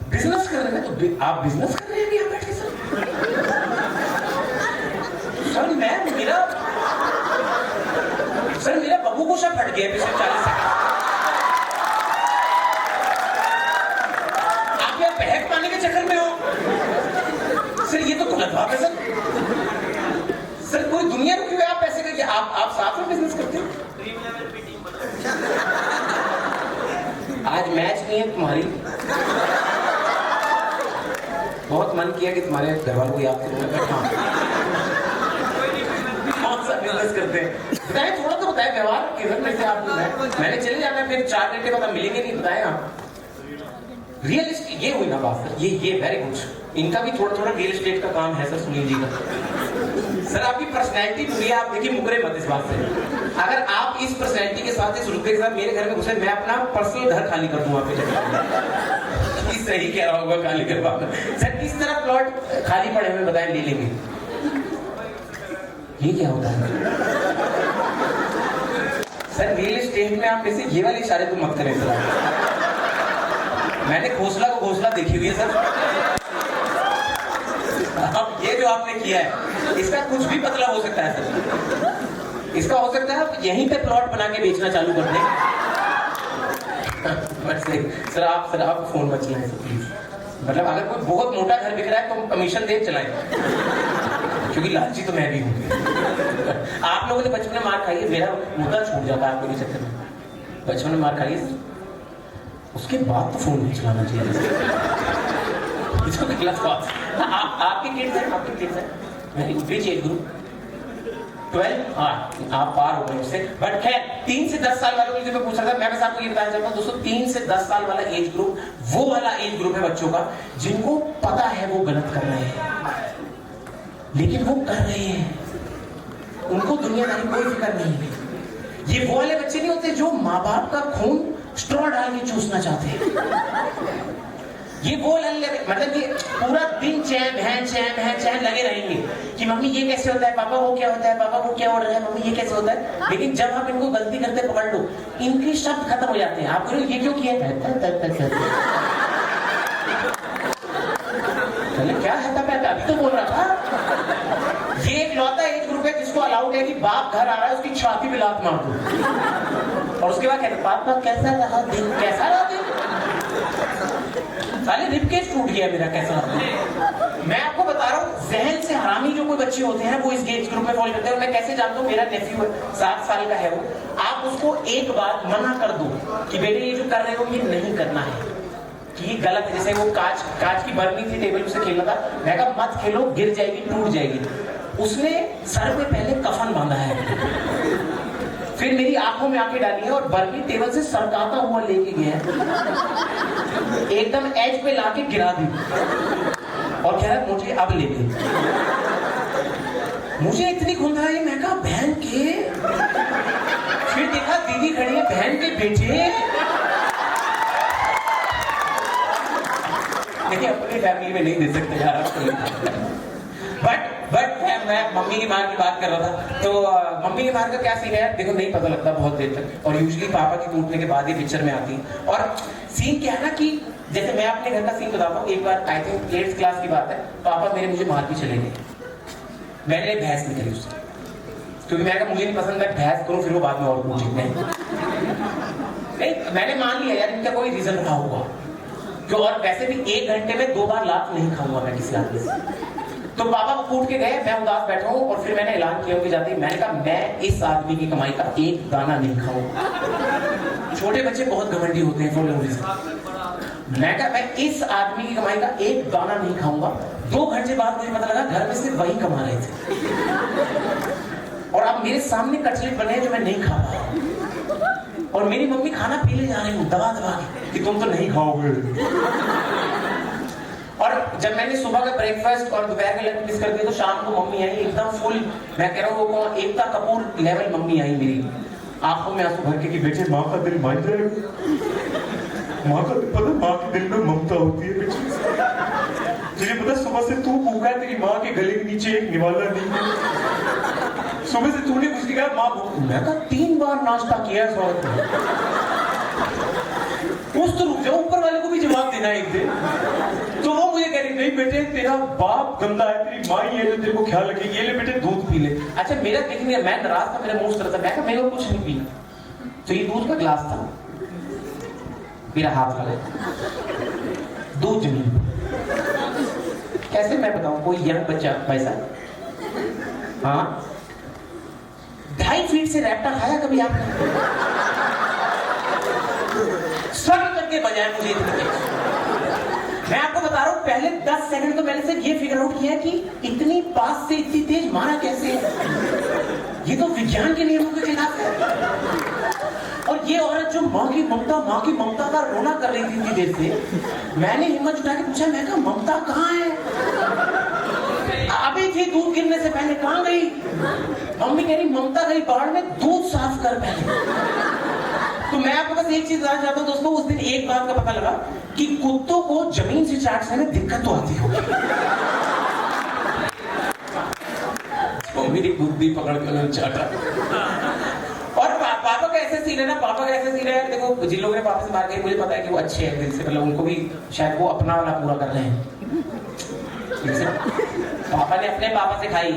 बिजनेस कर रहे हैं, तो आप बिजनेस कर रहे हैं यहाँ बैठे सर? सर मेरा बबू गोशा फट गया पिछले 40 सेकंड। आप यहाँ बहक पाने के चक्कर में हो सर, ये तो गलत बात है सर। सर की है तुम्हारी। बहुत मन किया कि तुम्हारे घर वालों को याद करूंगा, बट हाँ कौन सा बिजनेस करते हैं बताए, थोड़ा तो बताए व्यवहार किधर में से आप मैंने चले जाना है, फिर 4 घंटे बाद मिलेंगे नहीं, बताए आप। रियल एस्टेट ये हुई ना बात सर, ये वेरी गुड। इनका भी थोड़ा थोड़ा रियल एस्टेट का काम है सर, सुनील जी का। सर आपकी पर्सनैलिटी पूरी है, आप देखिए मुकरे मत इस बात से। अगर आप इस पर्सनैलिटी के साथ, इस रुतबे के साथ मेरे घर में घुसे, मैं अपना पर्सनल घर खाली कर दूं वहां पे। सही कह रहा होगा, खाली करवा सर। किस तरह प्लॉट खाली पड़े हुए बताएं, ले लेंगे। ये क्या होता है सर? रियल एस्टेट में आप ऐसे ये वाले इशारे तो मत करें सर। मैंने घोसला को घोसला देखी हुई है सर। अब ये जो आपने किया है, इसका कुछ भी मतलब हो सकता है सर। इसका हो सकता है आप यहीं पे प्लॉट बना के बेचना चालू कर दें। सर आप फोन मत चलाएं सर प्लीज। मतलब अगर कोई बहुत मोटा घर बिक रहा है तो कमीशन दे चलाएं, क्योंकि लालची तो मैं भी हूँ। आप लोगों ने बचपन में मार खाई है, मेरा मुद्दा छूट जाता है आप लोगों के चक्कर में। बचपन में मार खाई है, उसके बाद तो फोन नहीं चलाना चाहिए। इसको गलत बात। आपके किड्स हैं, आपके किड्स हैं, विच एज ग्रुप? 12? हाँ, आप पार हो गए उससे। बट खैर 3 से 10 साल वालों के लिए मैं पूछ रहा था। मैं बस आपको ये बताना चाहता हूँ दोस्तों, 3 से 10 साल वाला एज ग्रुप वो वाला एज ग्रुप है बच्चों का जिनको पता है वो गलत कर रहे हैं, लेकिन वो कर रहे हैं, उनको दुनियादारी कोई फिक्र नहीं है। ये वो वाले बच्चे नहीं होते जो माँ बाप का खून स्ट्रॉ डाल के चूसना चाहते हैं। ये वो मतलब ये पूरा दिन चैन लगे रहेंगे कि मम्मी ये कैसे होता है, पापा वो क्या होता है, पापा वो क्या ऑर्डर है, मम्मी ये कैसे होता है। लेकिन जब आप इनको गलती करते पकड़ लो, इनके शब्द खत्म हो जाते हैं। आप करो ये क्यों किया, क्या है अभी तो बोल रहा था। ये एक लौता एज ग्रुप है जिसको अलाउड है कि बाप घर आ रहा है उसकी छाती पे लात मार दो, और उसके बाद कहते पापा कैसा रहा दिन, कैसा रहा दिन। साले रिबकेज टूट गया मेरा, कैसा रहा। मैं आपको बता रहा हूँ, जहन से हरामी जो कोई बच्चे होते हैं वो इस एज ग्रुप में फॉलो करते हैं। मैं कैसे जानता हूँ? मेरा नेफ्यू 7 साल का है वो। आप उसको एक बार मना कर दो कि बेटे ये जो कर रहे हो ये नहीं करना है, कि ये गलत है। जैसे वो कांच की बर्नी थी, टेबल से खेलना था, मैं कहा मत खेलो, गिर जाएगी, टूट जाएगी। उसने सर पे पहले कफन बांधा है, फिर मेरी आंखों में आंखें डाली है और बर्नी टेबल से सरकाता हुआ लेके गया, एकदम एज पे लाके गिरा दी और कह रहा मुझे अब ले दे। मुझे इतनी खुंदा है, मैं कहा बहन के, फिर देखा दीदी खड़ी है, बहन के बेटे। देखिए अपनी फैमिली में नहीं दे सकते यार, बट मैं मम्मी की मार की बात कर रहा था। तो मम्मी की मार का क्या सीन है देखो, नहीं पता लगता बहुत देर तक, और यूजुअली पापा की टूटने के बाद ही पिक्चर में आती है। और सीन क्या है ना कि जैसे मैं अपने घर का सीन बताता हूँ। एक बार आई थिंक 8th क्लास की बात है, पापा मुझे मार के चले गए। मैंने भैंस निकली उससे, क्योंकि मैं कहा मुझे नहीं पसंद मैं भैंस करूँ, फिर वो बाद में और पूछे नहीं, मैंने मान लिया यार इनका कोई रीजन रहा होगा क्यों। और वैसे भी 1 घंटे में 2 बार लात नहीं खाऊंगा मैं किसी आदमी से। तो पापा को कूट के गए, मैं उदास बैठा हूँ, और फिर मैंने ऐलान किया उनके जाते ही, मैंने कहा मैं इस आदमी की कमाई का एक दाना नहीं खाऊंगा। छोटे बच्चे बहुत घमंडी होते हैं फॉर नो रीजन। मैं कहा मैं इस आदमी की कमाई का एक दाना नहीं खाऊंगा। 2 घंटे बाद मुझे पता लगा घर में सिर्फ वही कमा रहे थे, और अब मेरे सामने कटलेट बने जो मैं नहीं खा पाया, और मेरी मम्मी खाना पी ले जा रही हूँ दबा दबा के कि तुम तो नहीं खाओगे। और जब मैंने सुबह का ब्रेकफास्ट और दोपहर का लंच मिस कर दिया, तो शाम को मम्मी आई एकदम फुल, मैं कह रहा हूँ वो एकता कपूर लेवल मम्मी आई मेरी, आंखों में आंसू भर के कि बेटे माँ का दिल मान जाएगा, माँ का पता, माँ के दिल में ममता होती है बेटे। तुझे पता सुबह से तू भूखा है, तेरी माँ के गले के नीचे एक निवाला नहीं है। सुबह से तूने कुछ नहीं कहा, माँ भूख। मैं कहा 3 बार नाश्ता किया है उस तो रुक जाओ, ऊपर वाले को भी जवाब देना है एक दिन। तो वो मुझे कह रही नहीं बेटे तेरा बाप गंदा है, तेरी माँ ही है जो तेरे को ख्याल रखेगी, ये ले बेटे दूध पी ले। अच्छा मेरा देखने मैं नाराज था, मेरा मुंह तरह था, मैं कहा मेरे को कुछ नहीं पीना। तो ये दूध का गिलास था, मेरा हाथ लगा, दूध जमीन। कैसे मैं बताऊं, कोई यंग बच्चा पैसा, हाँ 2.5 फीट से रैप्टा खाया कभी आपने? स्ट्रगल करके बजाय मुझे इतनी तेज। मैं आपको बता रहा हूं, पहले 10 सेकंड तो मैंने सिर्फ ये फिगर आउट किया कि इतनी पास से इतनी तेज मारा कैसे है। ये तो विज्ञान के नियमों के खिलाफ है। और ये औरत जो माँ की ममता का रोना कर रही थी इतनी देर से, मैंने हिम्मत जुटा के पूछा, मैं कहा ममता कहाँ है? अभी थी दूध गिरने से पहले, कहाँ गई? मम्मी कह रही ममता गई बाढ़ में, दूध साफ कर पहले। तो मैं आपको बस एक चीज बताना चाहता हूँ दोस्तों, उस दिन एक बात का पता लगा कि कुत्तों को जमीन से चाटने में दिक्कत तो आती होगी। मेरी बुद्धि पकड़ के उन्होंने चाटा। और पापा का ऐसे सीन है ना, पापा का ऐसे सीन है, देखो जिन लोगों ने पापा से बात की मुझे पता है कि वो अच्छे हैं दिल से, मतलब उनको भी शायद वो अपना वाला पूरा कर रहे हैं। पापा ने अपने पापा से खाई,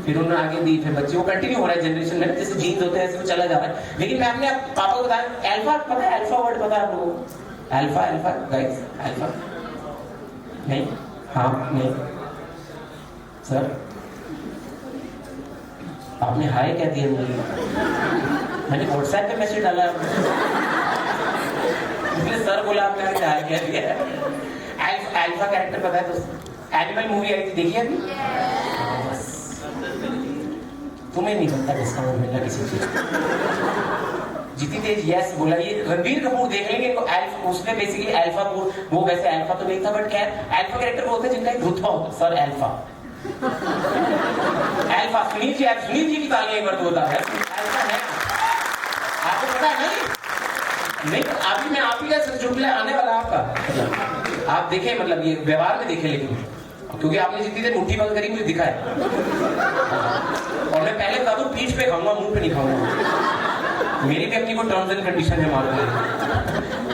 फिर उन्होंने आगे दी, फिर बच्चे, वो कंटिन्यू हो रहा है जनरेशन में, जैसे जीन्स होते हैं ऐसे वो चला जा रहा है। लेकिन मैं अपने पापा को बताया, अल्फा पता है, अल्फा वर्ड पता है आप लोगों को? अल्फा गाइस, अल्फा नहीं, हाँ नहीं सर, आपने हाय क्या दिया मुझे? मैंने व्हाट्सएप पे मैसेज डाला, सर बोला आपने हाय क्या दिया है। अल्फा कैरेक्टर पता है दोस्तों? एनिमल मूवी आई थी, देखिए अभी? तुम्हें नहीं पता डिस्काउंट मिलना किसी चीज। जितनी तेज यस बोला, ये रणबीर कपूर देख लेंगे इनको, उसने बेसिकली अल्फा, वो वैसे अल्फा तो नहीं था, बट खैर अल्फा कैरेक्टर वो होता है जिनका एक रुतबा होता है, sir alpha. Alpha Sunil ji की तालियां एक बार तो होता है, अल्फा है, आपको पता है नहीं? अभी मैं आप ही का चुटकुला आने वाला आपका, आप देखें, मतलब ये व्यवहार में देखें, लेकिन क्योंकि आपने जितनी देर मुट्ठी बंद करी मुझे दिखा है। और मैं पहले बता दूं, पीठ पे खाऊंगा, मुंह पे नहीं खाऊंगा, मेरी भी अपनी कोई टर्म्स एंड कंडीशन है मालूम।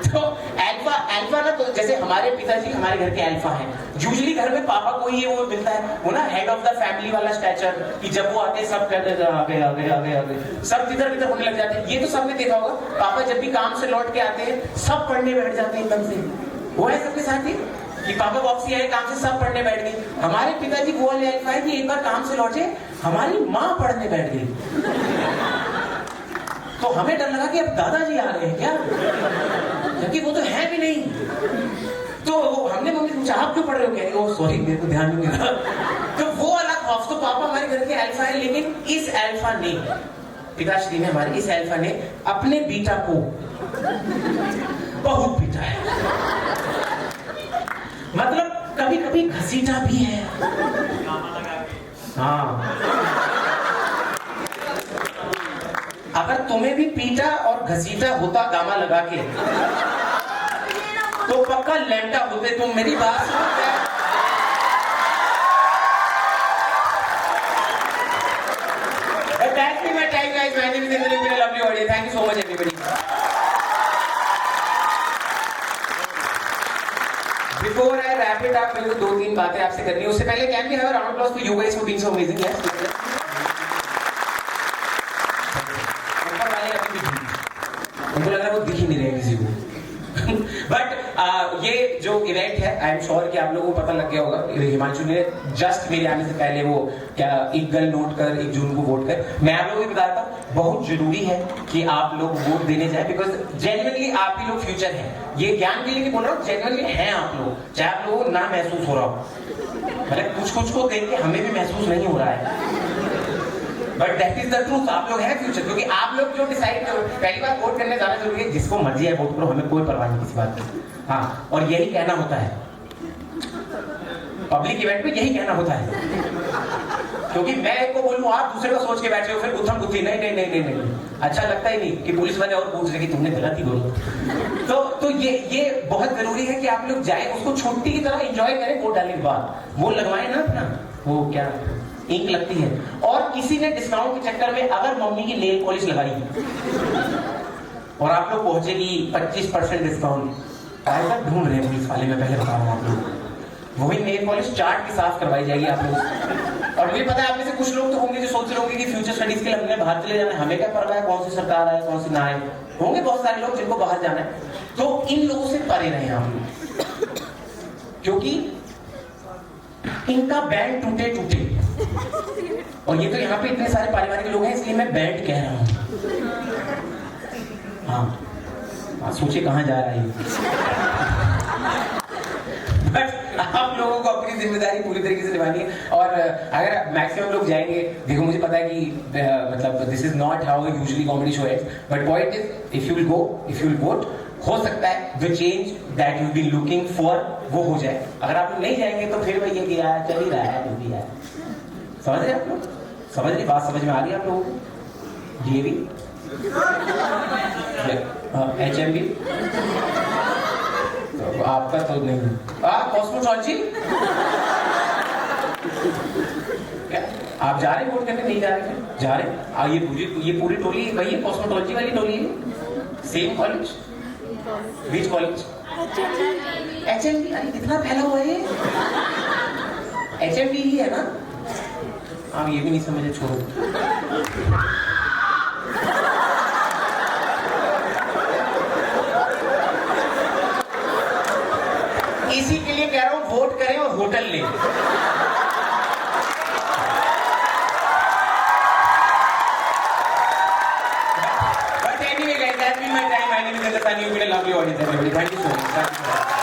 तो अल्फा ना, तो जैसे हमारे पिताजी हमारे घर के अल्फा हैं। यूजुअली घर में पापा को ही वो मिलता है, वो ना हेड ऑफ द फैमिली वाला स्टैचर, कि जब वो आते सब कहते आगे सब इधर होने लग जाते हैं। ये तो सबने देखा होगा, पापा जब भी काम से लौट के आते हैं सब पढ़ने बैठ जाते हैं एकदम से। वो है सबके साथ ही कि पापा वापसी आए काम से सब पढ़ने बैठ गए। हमारे पिताजी वो वाले अल्फा है कि एक बार काम से लौटे, हमारी माँ पढ़ने बैठ गई। तो हमें डर लगा कि अब दादाजी आ रहे हैं क्या, क्योंकि वो तो है भी नहीं। तो हमने मम्मी से पूछा आप क्यों पढ़ रहे हो? कह रही ओ सॉरी मेरे को ध्यान नहीं मिला। तो वो अलग खौफ, तो पापा हमारे घर के अल्फा है, लेकिन इस अल्फा ने, पिताश्री ने, हमारे इस अल्फा ने अपने बेटा को बहुत पीटा है, मतलब कभी कभी घसीटा भी है। हाँ, अगर तुम्हें भी पीटा और घसीटा होता गामा लगा के, तो पक्का लैंटा होते तुम। मेरी बात thank you so much everybody. Before I wrap it up, मेरे को 2-3 बातें आपसे करनी है। उससे पहले can we have a round of applause for you guys for being so amazing. Yes, उनको लग रहा है वो दिख ही नहीं रहे किसी को। बट ये जो इवेंट है, आई एम श्योर कि आप लोगों को पता लग गया होगा। हिमांशु ने जस्ट मेरे आने से पहले वो क्या ईगल नोट कर 1 जून को वोट कर, मैं आप लोगों को बताता हूँ, बहुत जरूरी है कि आप लोग वोट देने जाए, बिकॉज जेन्युइनली आप ही लोग फ्यूचर है। ये ज्ञान के लिए नहीं बोल रहा हूँ, जेन्युइनली हैं आप लोग, चाहे आप लोगों को ना महसूस हो रहा हो, मतलब कुछ को देख के हमें भी महसूस नहीं हो रहा है, but that is the truth. आप लोग हैं फ्यूचर, क्योंकि आप लोग जो डिसाइड करो, पहली बार वोट करने जाना जरूरी है। जिसको मर्जी है वोट करो, हमें कोई परवाह नहीं किसी बात की। हाँ, और यही कहना होता है पब्लिक इवेंट में, यही कहना होता है, क्योंकि मैं एक को बोलूं आप दूसरे को सोच के बैठे हो, फिर गुत्थम गुत्थी नहीं, अच्छा लगता ही नहीं कि पुलिस वाले और पूछ रहे कि तुमने गलत ही बोला। तो ये बहुत जरूरी है कि आप लोग जाए, उसको छुट्टी की तरह एंजॉय करें वोट डालने के बाद। वो लगवाए ना अपना, वो क्या इंक लगती है। और किसी ने डिस्काउंट के चक्कर में अगर मम्मी की नेल पॉलिश लगाई और आप लोग पहुंचेगी 25% डिस्काउंट, ऐसा ढूंढ रहे हैं पुलिस वाले, मैं पहले बता रहा हूँ आप लोग, वही नेल पॉलिश चार्ट के साथ करवाई जाएगी आप लोग। और मुझे पता है आप में से कुछ लोग तो होंगे जो सोच रहे होंगे कि फ्यूचर स्टडीज के लिए हमने बाहर चले जाना है, हमें क्या परवाह है कौन सी सरकार आए कौन सी ना आए। होंगे बहुत सारे लोग जिनको बाहर जाना है, तो इन लोगों से परे रहे आप लोग, क्योंकि इनका बैंड टूटे। और ये तो यहाँ पे इतने सारे पारिवारिक लोग हैं, इसलिए मैं बैंड कह रहा हूँ। हाँ, सोचे कहाँ जा रहा है ये। बट आप लोगों को अपनी जिम्मेदारी पूरी तरीके से निभानी है। और अगर मैक्सिमम लोग जाएंगे, देखो मुझे पता है कि मतलब this is not how usually comedy show है, but point is if you will go, if you will vote, हो सकता है the change that you been looking for वो हो जाए। अगर आप नहीं जाएंगे तो फिर वही है कि यार चल ही रहा है, जो भी है। समझ रहे आप लोग? समझ रही बात? समझ में आ रही है आप लोगों को? डीएवी, HMB, आपका तो नहीं। कॉस्मोलॉजी, आप जा रहे वोट करने? नहीं जा रहे? जा रहे? ये पूरी टोली वही है, कॉस्मोलॉजी वाली टोली है। Same college? बीच कॉलेज? HMB? अरे कितना फैला हुआ है। HMB ही है ना? आप ये भी नहीं समझे, छोड़ो। इसी के लिए कह रहा हूं वोट करें और होटल लें। But anyway guys, that's been my time. My name is Nandasani. You've been a lovely audience, everybody. Thank you so much.